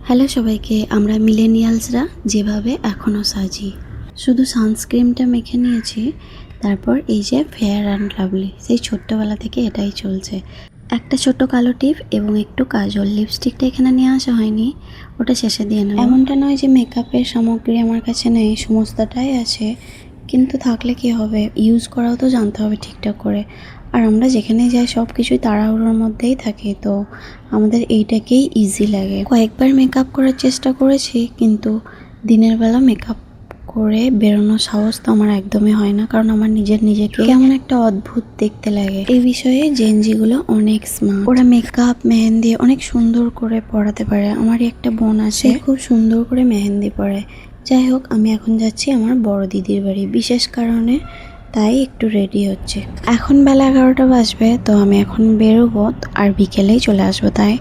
Hello সবাইকে। আমরা মিলেনিয়ালসরা যেভাবে এখনও সাজি, শুধু সানস্ক্রিনটা মেখে নিয়েছি, তারপর এই যে ফেয়ার অ্যান্ড লাভলি, সেই ছোট্টবেলা থেকে এটাই চলছে। একটা ছোট কালো টিপ এবং একটু কাজল, লিপস্টিকটা এখানে নিয়ে আসা হয়নি, ওটা শেষে দিয়ে নেব। এমনটা নয় যে মেকআপের সামগ্রী আমার কাছে নেই, সমস্তটাই আছে, কিন্তু থাকলে কি হবে, ইউজ করাও তো জানতে হবে ঠিকঠাক করে। আর আমরা যেখানে যাই সব কিছুই তাড়াহুড়োর মধ্যেই থাকি, তো আমাদের এইটাকেই ইজি লাগে। কয়েকবার মেকআপ করার চেষ্টা করেছি, কিন্তু দিনের বেলা মেকআপ করে বেরোনোর সাহস তো আমার একদমই হয় না, কারণ আমার নিজেকে কেমন একটা অদ্ভুত দেখতে লাগে। এই বিষয়ে জেনজিগুলো অনেক স্মার্ট, ওরা মেকআপ মেহেন্দি অনেক সুন্দর করে পরাতে পারে। আমারই একটা বোন আছে, খুব সুন্দর করে মেহেন্দি পরে। যাই হোক, আমি এখন যাচ্ছি আমার বড় দিদির বাড়ি বিশেষ কারণে, তাই একটু রেডি হচ্ছে। এখন বেলা 11টা বাজবে, তো আমি এখন বেরোবো আর বিকেলেই চলে আসবো। তাই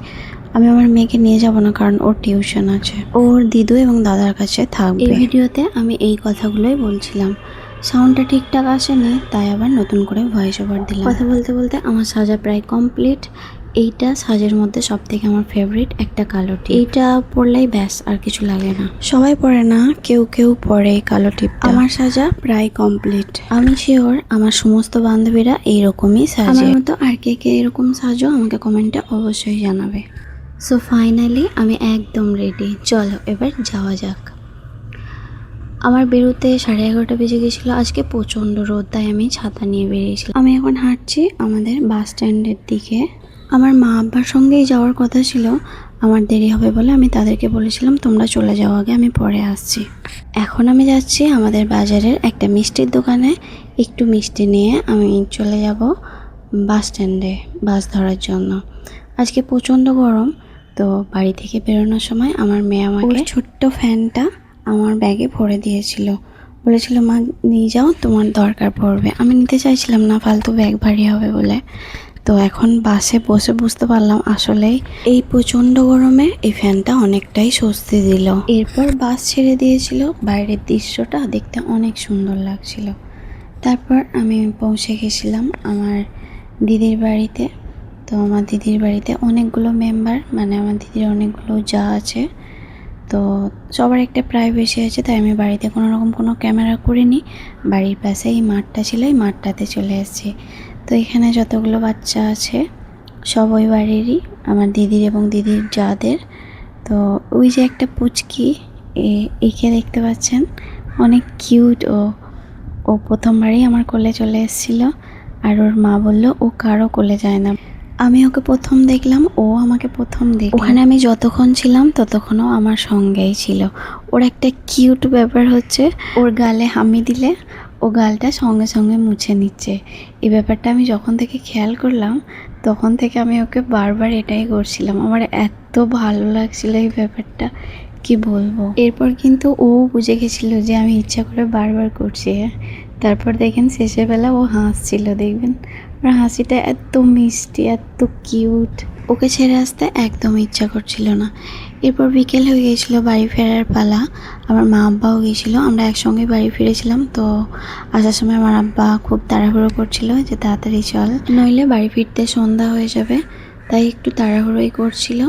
আমি আমার মেয়েকে নিয়ে যাব না, কারণ ওর টিউশন আছে, ওর দিদু এবং দাদার কাছে থাকবে। এই ভিডিওতে আমি এই কথাগুলোই বলছিলাম, সাউন্ডটা ঠিকঠাক আসেনি, তাই আবার নতুন করে ভয়েস ওভার দিলাম। কথা বলতে বলতে আমার সাজা প্রায় কমপ্লিট। এইটা সাজের মধ্যে সব থেকে আমার ফেভারিট একটা কালো টিপ। এইটা পরলেই ব্যাস, আর কিছু লাগে না। সবাই পরে না, কেউ কেউ পরে কালো টিপ। আমার সাজা প্রায় কমপ্লিট। আমি শিওর আমার সমস্ত বান্ধবীরা এইরকমই সাজে। আমার মতো আর কে কে এরকম সাজো আমাকে কমেন্টে অবশ্যই জানাবে। সো ফাইনালি আমি একদম রেডি, চলো এবার যাওয়া যাক। আমার বেরোতে 11:30 বেজে গেছিলো। আজকে প্রচণ্ড রোদ, তাই আমি ছাতা নিয়ে বেরিয়েছিলাম। আমি এখন হাঁটছি আমাদের বাস স্ট্যান্ডের দিকে। আমার মা আব্বার সঙ্গেই যাওয়ার কথা ছিল, আমার দেরি হবে বলে আমি তাদেরকে বলেছিলাম তোমরা চলে যাও আগে, আমি পরে আসছি। এখন আমি যাচ্ছি আমাদের বাজারের একটা মিষ্টির দোকানে, একটু মিষ্টি নিয়ে আমি চলে যাব বাস স্ট্যান্ডে বাস ধরার জন্য। আজকে প্রচণ্ড গরম, তো বাড়ি থেকে বেরোনোর সময় আমার মেয়ে আমাকে ছোট্ট ফ্যানটা আমার ব্যাগে ভরে দিয়েছিল, বলেছিল মা নিয়ে যাও, তোমার দরকার পড়বে। আমি নিতে চাইছিলাম না, ফালতু ব্যাগ ভারী হবে বলে। তো এখন বাসে বসে বুঝতে পারলাম আসলেই এই প্রচণ্ড গরমে এই ফ্যানটা অনেকটাই স্বস্তি দিল। এরপর বাস ছেড়ে দিয়েছিল, বাইরের দৃশ্যটা দেখতে অনেক সুন্দর লাগছিল। তারপর আমি পৌঁছে গেছিলাম আমার দিদির বাড়িতে। তো আমার দিদির বাড়িতে অনেকগুলো মেম্বার, মানে আমার দিদির অনেকগুলো যা আছে, তো সবার একটা প্রাইভেসি আছে, তাই আমি বাড়িতে কোনো ক্যামেরা করিনি। বাড়ির পাশেই মাঠটা ছিল, এই মাঠটাতে চলে এসেছি। তো এখানে যতগুলো বাচ্চা আছে সব ওই বাড়িরই, আমার দিদির এবং দিদির যাদের। তো ওই যে একটা পুচকি একে দেখতে পাচ্ছেন, অনেক কিউট। ও প্রথমবারই আমার কোলে চলে এসেছিলো, আর ওর মা বললো ও কারো কোলে যায় না। আমি ওকে প্রথম দেখলাম, ও আমাকে প্রথম দেখল। ওখানে আমি যতক্ষণ ছিলাম ততক্ষণও আমার সঙ্গেই ছিল। ওর একটা কিউট ব্যাপার হচ্ছে, ওর গালে হামি দিলে ও গালটা সঙ্গে সঙ্গে মুছে নিচ্ছে। এই ব্যাপারটা আমি যখন থেকে খেয়াল করলাম, তখন থেকে আমি ওকে বারবার এটাই করছিলাম। আমার এত ভালো লাগছিল এই ব্যাপারটা, কি বলবো। এরপর কিন্তু ও বুঝে গেছিলো যে আমি ইচ্ছা করে বারবার করছি। তারপর দেখেন শেষের বেলা ও হাসছিল, দেখবেন ওর হাসিটা এত মিষ্টি, এত কিউট। ওকে ছেড়ে আসতে একদম ইচ্ছা করছিল না। এরপর বিকেল হয়ে গিয়েছিল, বাড়ি ফেরার পালা। আমার মা আব্বাও গিয়েছিল, আমরা একসঙ্গে বাড়ি ফিরেছিলাম। তো আসার সময় আমার আব্বা খুব তাড়াহুড়ো করছিল যে তাড়াতাড়ি চল, নইলে বাড়ি ফিরতে সন্ধ্যা হয়ে যাবে, তাই একটু তাড়াহুড়োই করছিল।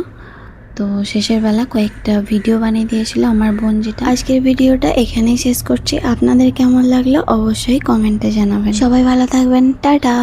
তো শেষের বেলা কয়েকটা ভিডিও বানিয়ে দিয়েছিল আমার বোন যেটা। আজকের ভিডিওটা এখানেই শেষ করছি। আপনাদের কেমন লাগলো অবশ্যই কমেন্টে জানাবেন। সবাই ভালো থাকবেন, টাটা।